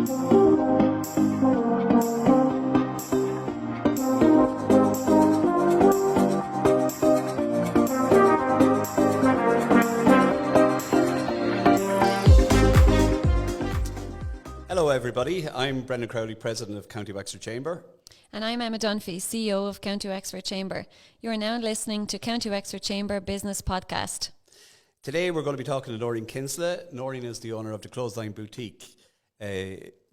Hello everybody, I'm Brendan Crowley, President of County Wexford Chamber. And I'm Emma Dunphy, CEO of County Wexford Chamber. You are now listening to County Wexford Chamber Business Podcast. Today we're going to be talking to Noreen Kinsella. Noreen is the owner of the Clothesline boutique.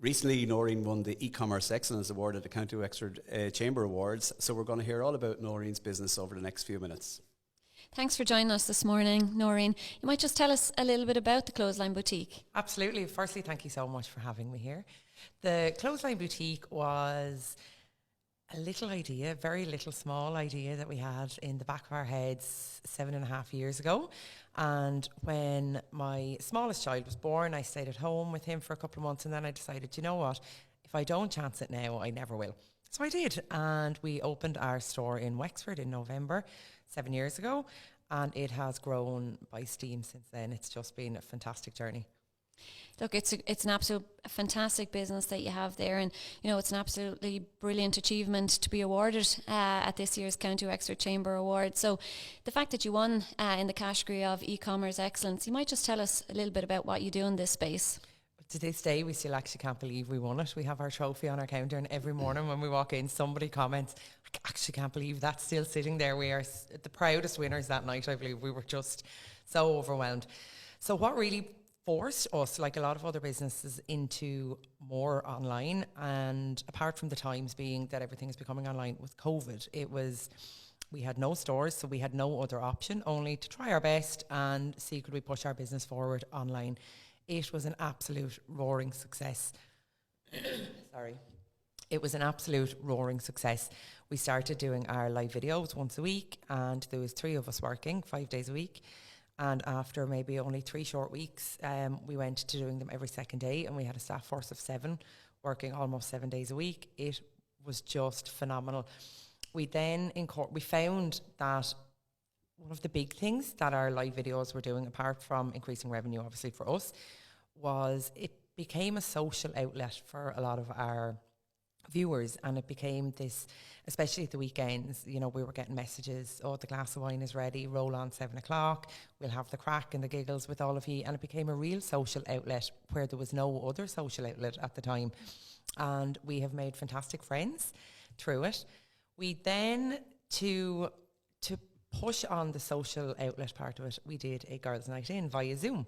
Recently Noreen won the E-Commerce Excellence Award at the County Wexford Chamber Awards, so we're going to hear all about Noreen's business over the next few minutes. Thanks for joining us this morning, Noreen. You might just tell us a little bit about the Clothesline Boutique. Absolutely. Firstly, thank you so much for having me here. The Clothesline Boutique was a little idea, very little small idea that we had in the back of our heads 7.5 years ago. And when my smallest child was born, I stayed at home with him for a couple of months, and then I decided, you know what, if I don't chance it now, I never will. So I did, and we opened our store in Wexford in November 7 years ago, and it has grown by steam since then. It's just been a fantastic journey. Look, it's an absolute fantastic business that you have there, and you know it's an absolutely brilliant achievement to be awarded at this year's County Wexford Chamber Award. So the fact that you won in the category of e-commerce excellence, you might just tell us a little bit about what you do in this space. To this day, we still actually can't believe we won it. We have our trophy on our counter, and every morning when we walk in, somebody comments, I actually can't believe that's still sitting there. We are the proudest winners that night, I believe. We were just so overwhelmed. So what really forced us, like a lot of other businesses, into more online, and apart from the times being that everything is becoming online with COVID, we had no stores, so we had no other option, only to try our best and see could we push our business forward online. It was an absolute roaring success. Sorry. It was an absolute roaring success. We started doing our live videos once a week, and there was 3 of us working 5 days a week. And after maybe only 3 short weeks, we went to doing them every second day, and we had a staff force of 7 working almost 7 days a week. It was just phenomenal. We then we found that one of the big things that our live videos were doing, apart from increasing revenue obviously for us, was it became a social outlet for a lot of our viewers, and it became this, especially at the weekends, you know, we were getting messages, oh, the glass of wine is ready, roll on 7 o'clock, we'll have the crack and the giggles with all of you, and it became a real social outlet where there was no other social outlet at the time, and we have made fantastic friends through it. We then, to push on the social outlet part of it, we did a girls' night in via Zoom.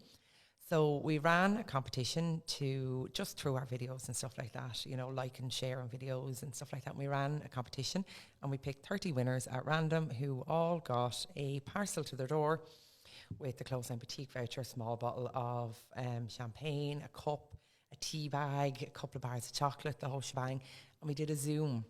So we ran a competition to, just through our videos and stuff like that, you know, like and share on videos and stuff like that. And we ran a competition, and we picked 30 winners at random who all got a parcel to their door with the Clothesline Boutique voucher, a small bottle of champagne, a cup, a tea bag, a couple of bars of chocolate, the whole shebang. And we did a Zoom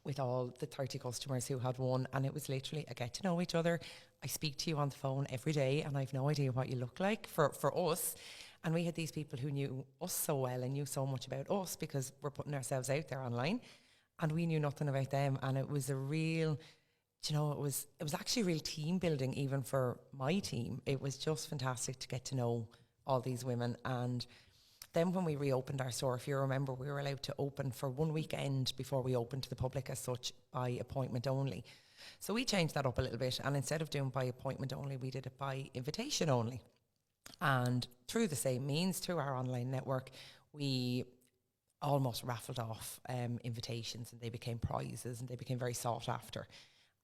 with all the 30 customers who had won, and it was literally a get to know each other. I speak to you on the phone every day, and I've no idea what you look like for us. And we had these people who knew us so well and knew so much about us because we're putting ourselves out there online, and we knew nothing about them. And it was a real, you know, it was actually real team building even for my team. It was just fantastic to get to know all these women. And then when we reopened our store, if you remember, we were allowed to open for 1 weekend before we opened to the public as such, by appointment only. So we changed that up a little bit, and instead of doing by appointment only, we did it by invitation only. And through the same means, through our online network, we almost raffled off invitations, and they became prizes, and they became very sought after.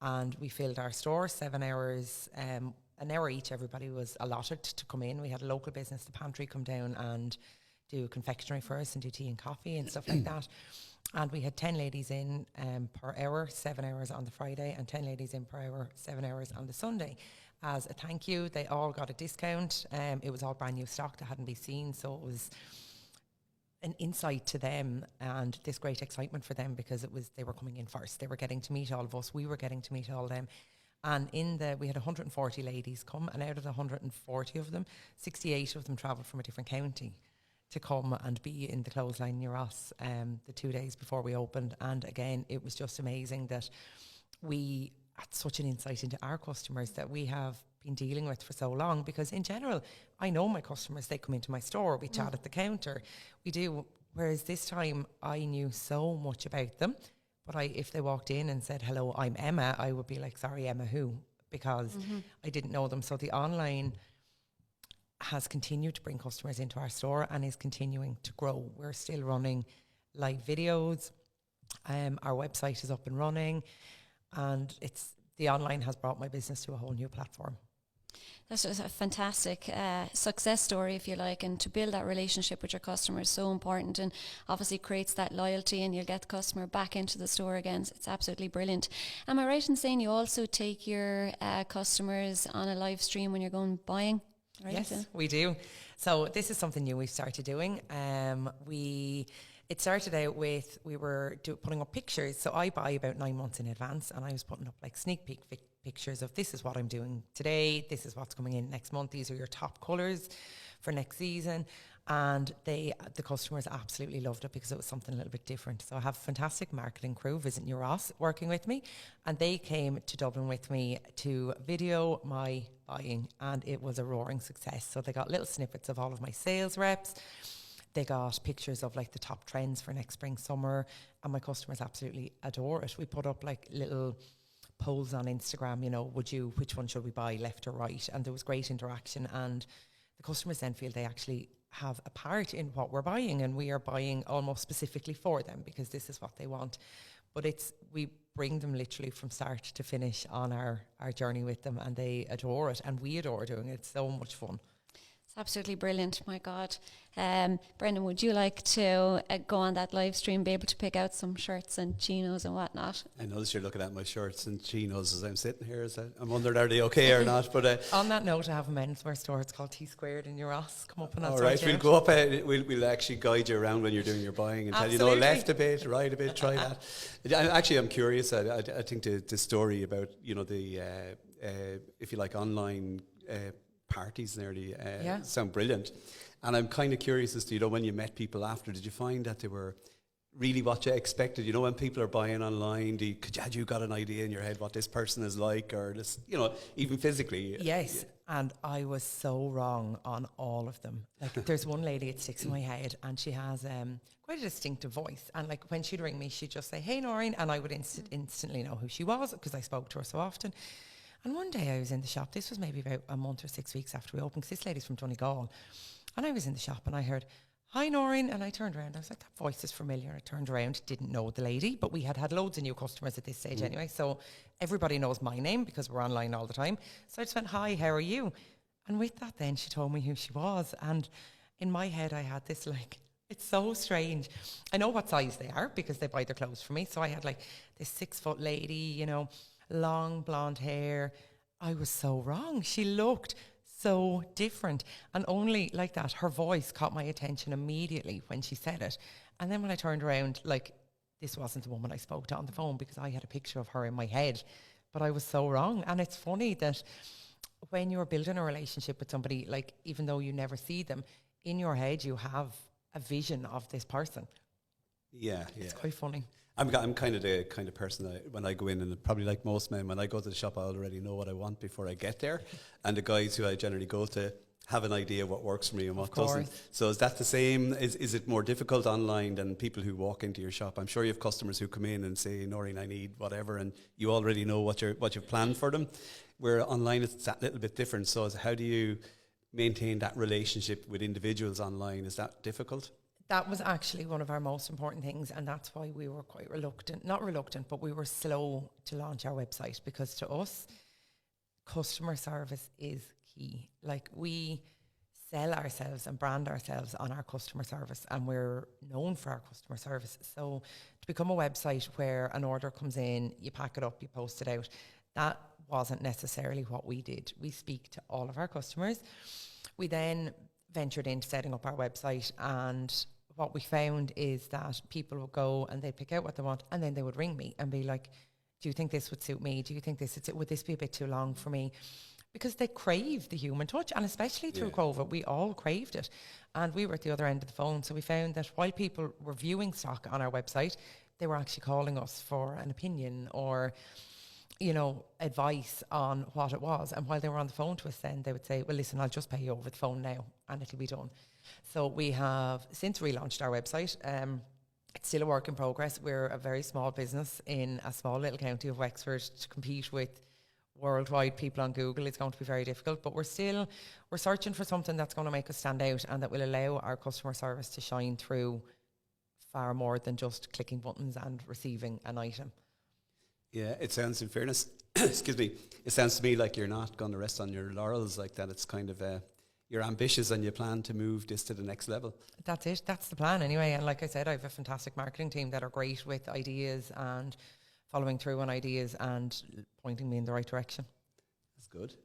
And we filled our store 7 hours, an hour each. Everybody was allotted to come in. We had a local business, the Pantry, come down and do confectionery for us and do tea and coffee and stuff like that. And we had 10 ladies in per hour, 7 hours on the Friday, and 10 ladies in per hour, 7 hours on the Sunday. As a thank you, they all got a discount. It was all brand new stock that hadn't been seen, so it was an insight to them and this great excitement for them, because they were coming in first. They were getting to meet all of us. We were getting to meet all of them. And we had 140 ladies come, and out of the 140 of them, 68 of them travelled from a different county to come and be in the Clothesline near us the 2 days before we opened. And again, it was just amazing that we had such an insight into our customers that we have been dealing with for so long, because in general, I know my customers, they come into my store, we chat at the counter, we do Whereas this time I knew so much about them, but if they walked in and said, hello, I'm Emma, I would be like, sorry, Emma who? Because I didn't know them. So the online has continued to bring customers into our store and is continuing to grow. We're still running live videos. Our website is up and running, and the online has brought my business to a whole new platform. That's just a fantastic success story, if you like, and to build that relationship with your customer is so important, and obviously creates that loyalty, and you'll get the customer back into the store again. It's absolutely brilliant. Am I right in saying you also take your customers on a live stream when you're going buying? Right? Yes, we do. So this is something new we've started doing. It started out with, we were putting up pictures. So I buy about 9 months in advance, and I was putting up like sneak peek pictures of this is what I'm doing today, this is what's coming in next month, these are your top colours for next season. And the customers absolutely loved it because it was something a little bit different. So I have a fantastic marketing crew, Visit New Ross, working with me, and they came to Dublin with me to video my buying, and it was a roaring success. So they got little snippets of all of my sales reps. They got pictures of like the top trends for next spring, summer, and my customers absolutely adore it. We put up like little polls on Instagram, you know, which one should we buy, left or right? And there was great interaction, and the customers then feel they actually have a part in what we're buying, and we are buying almost specifically for them because this is what they want. But we bring them literally from start to finish on our journey with them, and they adore it, and we adore doing it. It's so much fun. It's absolutely brilliant, my God. Brendan, would you like to go on that live stream, be able to pick out some shirts and chinos and whatnot? I notice you're looking at my shirts and chinos as I'm sitting here. I'm wondering, are they okay or not? But on that note, I have a menswear store. It's called T Squared in New Ross. Come up and all right, we'll go up. We'll actually guide you around when you're doing your buying and tell you, no, left a bit, right a bit, try that. I'm curious. I think the story about, you know, the if you like, online parties nearly sound brilliant. And I'm kind of curious as to, you know, when you met people after, did you find that they were really what you expected? You know, when people are buying online, had you got an idea in your head what this person is like, or this, you know, even physically? Yes, and I was so wrong on all of them. Like, there's one lady, it sticks in my head, and she has quite a distinctive voice. And like when she'd ring me, she'd just say, "Hey, Noreen," and I would instantly know who she was because I spoke to her so often. And one day I was in the shop. This was maybe about a month or 6 weeks after we opened, because this lady's from Donegal. And I was in the shop and I heard, "Hi, Noreen." And I turned around. I was like, that voice is familiar. I turned around, didn't know the lady, but we had loads of new customers at this stage anyway. So everybody knows my name because we're online all the time. So I just went, "Hi, how are you?" And with that then she told me who she was. And in my head I had this like, it's so strange. I know what size they are because they buy their clothes for me. So I had like this 6 foot lady, you know, long blonde hair. I was so wrong. She looked so different, and only like that her voice caught my attention immediately when she said it. And then when I turned around, like, this wasn't the woman I spoke to on the phone because I had a picture of her in my head, but I was so wrong. And it's funny that when you're building a relationship with somebody, like, even though you never see them, in your head you have a vision of this person. It's quite funny. I'm kind of the kind of person that when I go in, and probably like most men, when I go to the shop, I already know what I want before I get there. And the guys who I generally go to have an idea what works for me and what doesn't. So is that the same? Is it more difficult online than people who walk into your shop? I'm sure you have customers who come in and say, "Noreen, I need whatever," and you already know what you've planned for them. Where online it's that little bit different. So how do you maintain that relationship with individuals online? Is that difficult? That was actually one of our most important things, and that's why we were quite not reluctant, but we were slow to launch our website, because to us, customer service is key. Like, we sell ourselves and brand ourselves on our customer service, and we're known for our customer service. So to become a website where an order comes in, you pack it up, you post it out, that wasn't necessarily what we did. We speak to all of our customers. We then ventured into setting up our website, and what we found is that people would go and they'd pick out what they want, and then they would ring me and be like, "Do you think this would suit me? Do you think would this be a bit too long for me?" Because they crave the human touch, and especially through COVID, we all craved it. And we were at the other end of the phone, so we found that while people were viewing stock on our website, they were actually calling us for an opinion or, you know, advice on what it was. And while they were on the phone to us then, they would say, "Well, listen, I'll just pay you over the phone now and it'll be done." So we have since relaunched our website. It's still a work in progress. We're a very small business in a small little county of Wexford. To compete with worldwide people on Google, it's going to be very difficult, but we're searching for something that's going to make us stand out and that will allow our customer service to shine through far more than just clicking buttons and receiving an item. Yeah, it sounds, in fairness, excuse me, it sounds to me like you're not going to rest on your laurels like that. It's kind of you're ambitious and you plan to move this to the next level. That's it. That's the plan anyway. And like I said, I have a fantastic marketing team that are great with ideas and following through on ideas and pointing me in the right direction. That's good.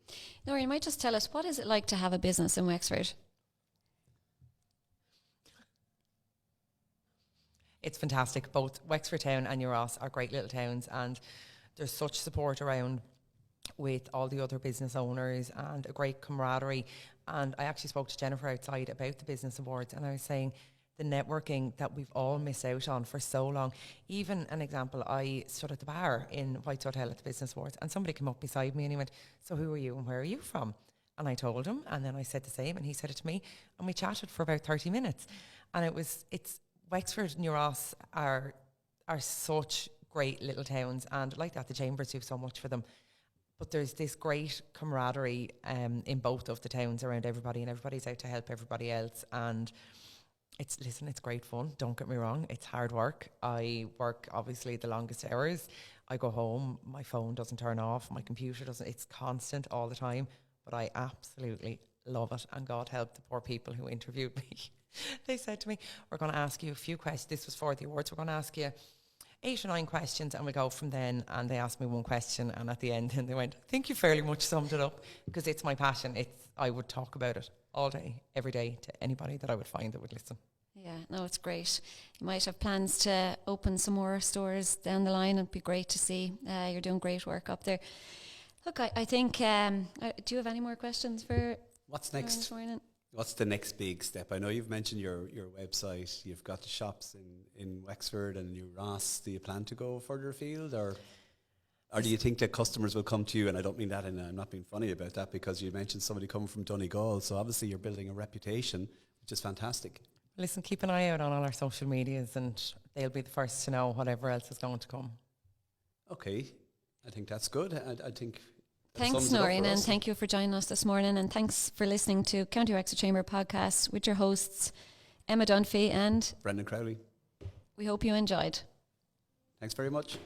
Nora, you might just tell us, what is it like to have a business in Wexford? It's fantastic. Both Wexford Town and New Ross are great little towns, and there's such support around with all the other business owners and a great camaraderie. And I actually spoke to Jennifer outside about the business awards, and I was saying the networking that we've all missed out on for so long. Even an example, I stood at the bar in White's Hotel at the business awards, and somebody came up beside me and he went, "So who are you and where are you from?" And I told him, and then I said the same, and he said it to me, and we chatted for about 30 minutes. And it's Wexford and New Ross are such great little towns, and like that, the Chambers do so much for them. But there's this great camaraderie in both of the towns around everybody, and everybody's out to help everybody else. And it's great fun. Don't get me wrong, it's hard work. I work obviously the longest hours. I go home, my phone doesn't turn off, my computer doesn't. It's constant all the time. But I absolutely love it, and God help the poor people who interviewed me. They said to me, "We're going to ask you a few questions." This was for the awards. "We're going to ask you 8 or 9 questions, and we go from then." And they asked me one question, and at the end, and they went, "I think you fairly much summed it up," because it's my passion. I would talk about it all day, every day, to anybody that I would find that would listen. Yeah, no, it's great. You might have plans to open some more stores down the line. It'd be great to see. You're doing great work up there. Look, I think, do you have any more questions for what's next this morning? What's the next big step? I know you've mentioned your website. You've got the shops in Wexford and New Ross. Do you plan to go further afield, or do you think that customers will come to you? And I don't mean that, and I'm not being funny about that, because you mentioned somebody coming from Donegal. So obviously you're building a reputation, which is fantastic. Listen, keep an eye out on all our social medias, and they'll be the first to know whatever else is going to come. Okay, I think that's good. I think. Thanks, Noreen, and thank you for joining us this morning, and thanks for listening to County Wexford Chamber podcast with your hosts, Emma Dunphy and Brendan Crowley. We hope you enjoyed. Thanks very much.